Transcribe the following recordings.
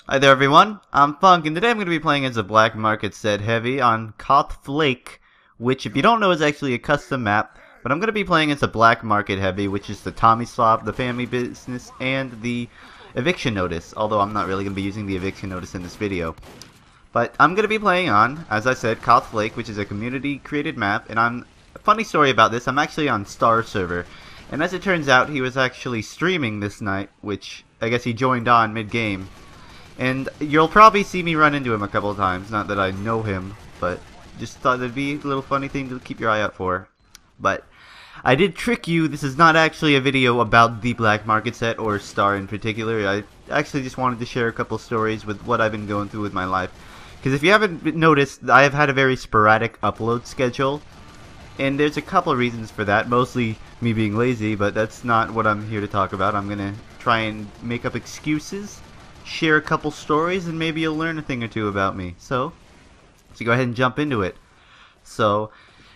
Hi there everyone, I'm FUNKe, and today I'm going to be playing as a black market set heavy on Flake, which if you don't know is actually a custom map, but I'm going to be playing as a black market heavy, which is the Tommy Slop, the family business, and the eviction notice, although I'm not really going to be using the eviction notice in this video. But I'm going to be playing on, as I said, Flake, which is a community created map, and a funny story about this, I'm actually on TF2 Server, and as it turns out he was actually streaming this night, which I guess he joined on mid-game. And you'll probably see me run into him a couple of times. Not that I know him, but just thought it'd be a little funny thing to keep your eye out for. But I did trick you. This is not actually a video about the black market set or Star in particular. I actually just wanted to share a couple stories with what I've been going through with my life. Because if you haven't noticed, I have had a very sporadic upload schedule. And there's a couple of reasons for that. Mostly me being lazy, but that's not what I'm here to talk about. I'm going to try and make up excuses, share a couple stories, and maybe you'll learn a thing or two about me. So go ahead and jump into it. So,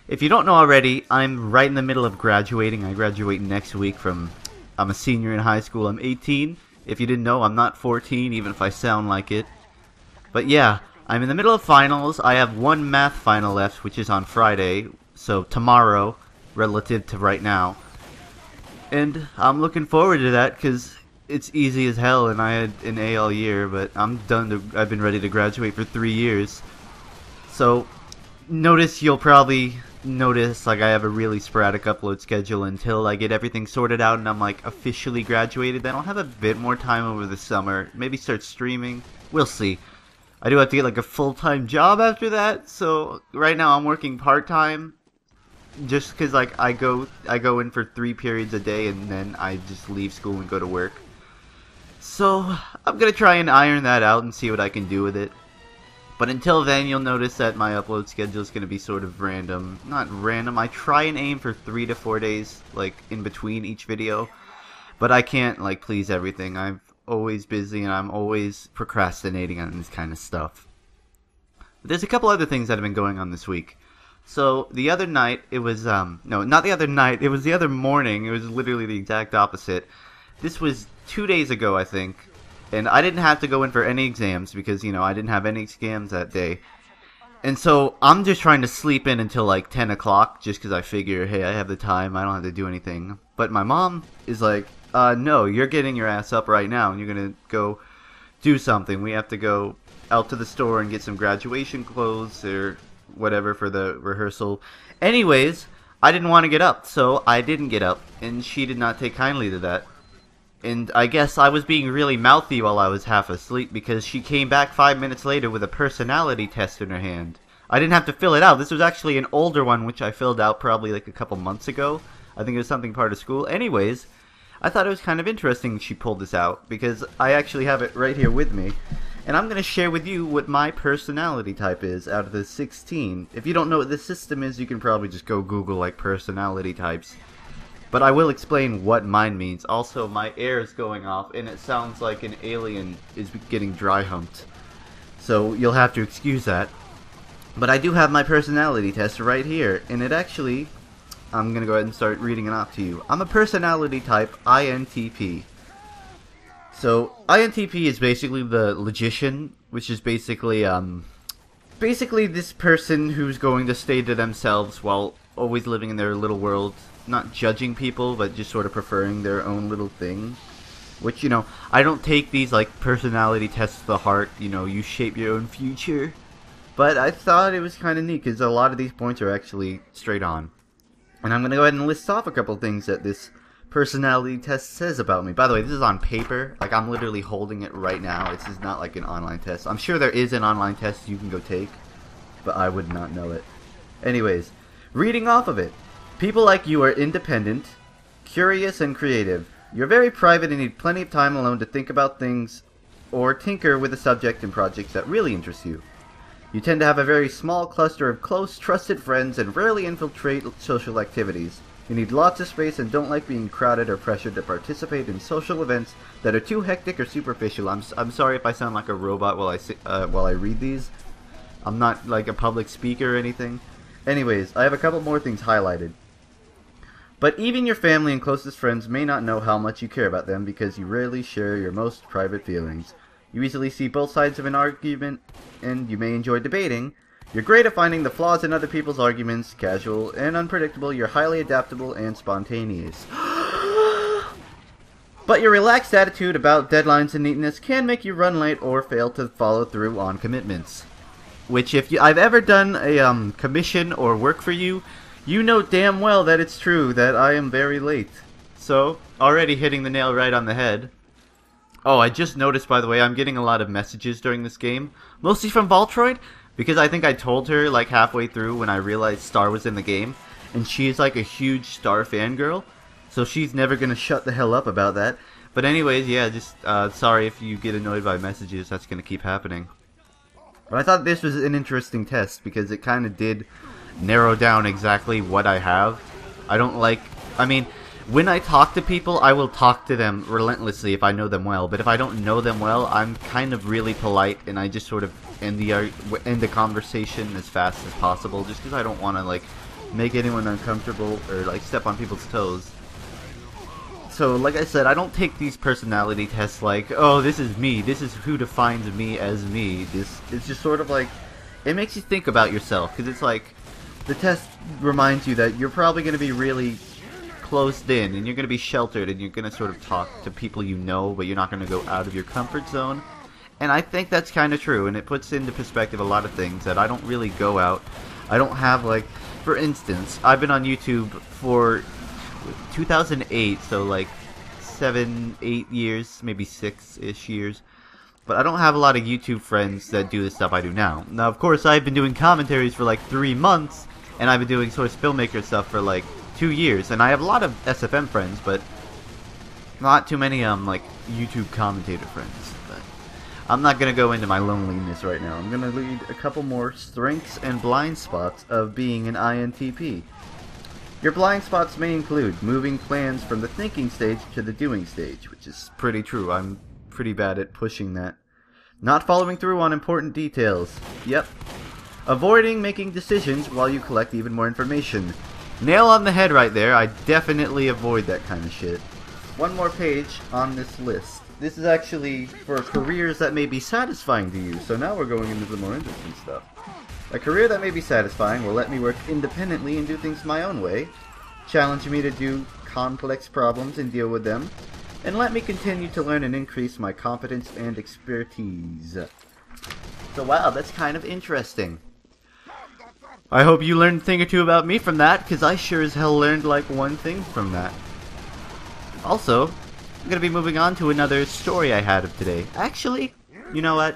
if you don't know already, I'm right in the middle of graduating. I graduate next week I'm a senior in high school. I'm 18. If you didn't know, I'm not 14, even if I sound like it. But yeah, I'm in the middle of finals. I have one math final left, which is on Friday, so tomorrow, relative to right now. And I'm looking forward to that, because it's easy as hell, and I had an A all year, but I'm done. I've been ready to graduate for 3 years. So, you'll probably notice, like, I have a really sporadic upload schedule until I get everything sorted out and I'm, like, officially graduated. Then I'll have a bit more time over the summer. Maybe start streaming. We'll see. I do have to get, like, a full-time job after that, so right now I'm working part-time. Just because, like, I go in for 3 periods a day and then I just leave school and go to work. So, I'm going to try and iron that out and see what I can do with it. But until then, you'll notice that my upload schedule is going to be sort of random. Not random, I try and aim for 3 to 4 days, like, in between each video. But I can't, like, please everything. I'm always busy and I'm always procrastinating on this kind of stuff. But there's a couple other things that have been going on this week. So, the other night, it was, no, not the other night, it was the other morning. It was literally the exact opposite. This was 2 days ago, I think, and I didn't have to go in for any exams because, you know, I didn't have any exams that day. And so I'm just trying to sleep in until like 10 o'clock just because I figure, hey, I have the time, I don't have to do anything. But my mom is like, no, you're getting your ass up right now and you're going to go do something. We have to go out to the store and get some graduation clothes or whatever for the rehearsal. Anyways, I didn't want to get up, so I didn't get up, and she did not take kindly to that. And I guess I was being really mouthy while I was half asleep because she came back 5 minutes later with a personality test in her hand. I didn't have to fill it out. This was actually an older one which I filled out probably like a couple months ago. I think it was something part of school. Anyways, I thought it was kind of interesting she pulled this out because I actually have it right here with me. And I'm going to share with you what my personality type is out of the 16. If you don't know what this system is, you can probably just go Google like personality types. But I will explain what mine means. Also, my air is going off, and it sounds like an alien is getting dry humped. So you'll have to excuse that. But I do have my personality test right here, and it actually, I'm going to go ahead and start reading it off to you. I'm a personality type INTP. So, INTP is basically the logician, which is basically this person who's going to stay to themselves while always living in their little world. Not judging people, but just sort of preferring their own little thing. Which, you know, I don't take these, like, personality tests to the heart. You know, you shape your own future. But I thought it was kind of neat, because a lot of these points are actually straight on. And I'm going to go ahead and list off a couple things that this personality test says about me. By the way, this is on paper. Like, I'm literally holding it right now. This is not like an online test. I'm sure there is an online test you can go take, but I would not know it. Anyways, reading off of it. People like you are independent, curious, and creative. You're very private and need plenty of time alone to think about things or tinker with the subject and projects that really interest you. You tend to have a very small cluster of close, trusted friends and rarely infiltrate social activities. You need lots of space and don't like being crowded or pressured to participate in social events that are too hectic or superficial. I'm sorry if I sound like a robot while I read these. I'm not like a public speaker or anything. Anyways, I have a couple more things highlighted. But even your family and closest friends may not know how much you care about them because you rarely share your most private feelings. You easily see both sides of an argument, and you may enjoy debating. You're great at finding the flaws in other people's arguments, casual and unpredictable. You're highly adaptable and spontaneous. But your relaxed attitude about deadlines and neatness can make you run late or fail to follow through on commitments. Which, if I've ever done a commission or work for you, you know damn well that it's true that I am very late. So, already hitting the nail right on the head. Oh, I just noticed, by the way, I'm getting a lot of messages during this game. Mostly from Valtroid, because I think I told her like halfway through when I realized Star was in the game. And she is like a huge Star fangirl. So she's never gonna shut the hell up about that. But anyways, yeah, just sorry if you get annoyed by messages. That's gonna keep happening. But I thought this was an interesting test because it kind of did narrow down exactly what I have. I don't like... I mean, when I talk to people, I will talk to them relentlessly if I know them well. But if I don't know them well, I'm kind of really polite and I just sort of end the conversation as fast as possible. Just because I don't want to, like, make anyone uncomfortable or, like, step on people's toes. So, like I said, I don't take these personality tests like, oh, this is me, this is who defines me as me. It's just sort of like, it makes you think about yourself, because it's like, the test reminds you that you're probably going to be really closed in, and you're going to be sheltered, and you're going to sort of talk to people you know, but you're not going to go out of your comfort zone. And I think that's kind of true, and it puts into perspective a lot of things that I don't really go out. I don't have, like, for instance, I've been on YouTube for 2008, so like 7-8 years, maybe 6-ish years, but I don't have a lot of YouTube friends that do the stuff I do now. Now, of course, I've been doing commentaries for like 3 months, and I've been doing source filmmaker stuff for like 2 years, and I have a lot of SFM friends, but not too many like YouTube commentator friends. But I'm not gonna go into my loneliness right now. I'm gonna lead a couple more strengths and blind spots of being an INTP. Your blind spots may include moving plans from the thinking stage to the doing stage, which is pretty true. I'm pretty bad at pushing that. Not following through on important details. Yep. Avoiding making decisions while you collect even more information. Nail on the head right there. I definitely avoid that kind of shit. One more page on this list. This is actually for careers that may be satisfying to you, so now we're going into the more interesting stuff. A career that may be satisfying will let me work independently and do things my own way, challenge me to do complex problems and deal with them, and let me continue to learn and increase my competence and expertise. So wow, that's kind of interesting. I hope you learned a thing or two about me from that, because I sure as hell learned like one thing from that. Also, I'm going to be moving on to another story I had of today. Actually, you know what?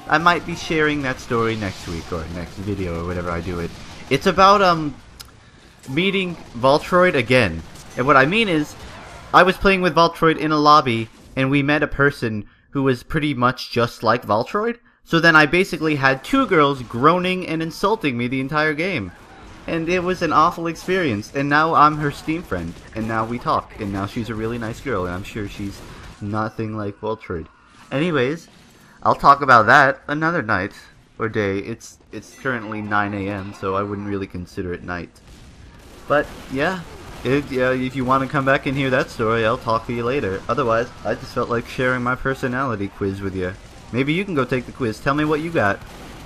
I might be sharing that story next week or next video or whatever I do it. It's about meeting Valtroid again. And what I mean is, I was playing with Valtroid in a lobby and we met a person who was pretty much just like Valtroid. So then I basically had 2 girls groaning and insulting me the entire game. And it was an awful experience. And now I'm her Steam friend. And now we talk. And now she's a really nice girl. And I'm sure she's nothing like Valtroid. Anyways, I'll talk about that another night or day. It's currently 9 AM, so I wouldn't really consider it night. But yeah, if you want to come back and hear that story, I'll talk to you later. Otherwise, I just felt like sharing my personality quiz with you. Maybe you can go take the quiz. Tell me what you got.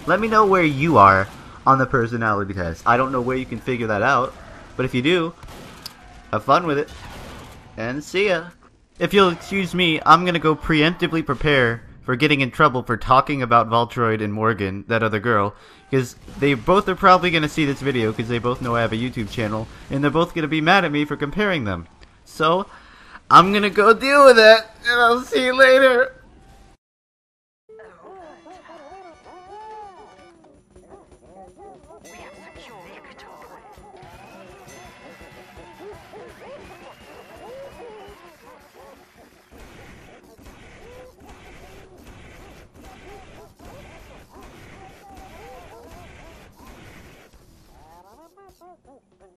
Let me know where you are on the personality test. I don't know where you can figure that out, but if you do, have fun with it. And see ya. If you'll excuse me, I'm gonna go preemptively prepare for getting in trouble for talking about Valtroid and Morgan, that other girl, because they both are probably going to see this video because they both know I have a YouTube channel, and they're both going to be mad at me for comparing them. So, I'm going to go deal with it, and I'll see you later.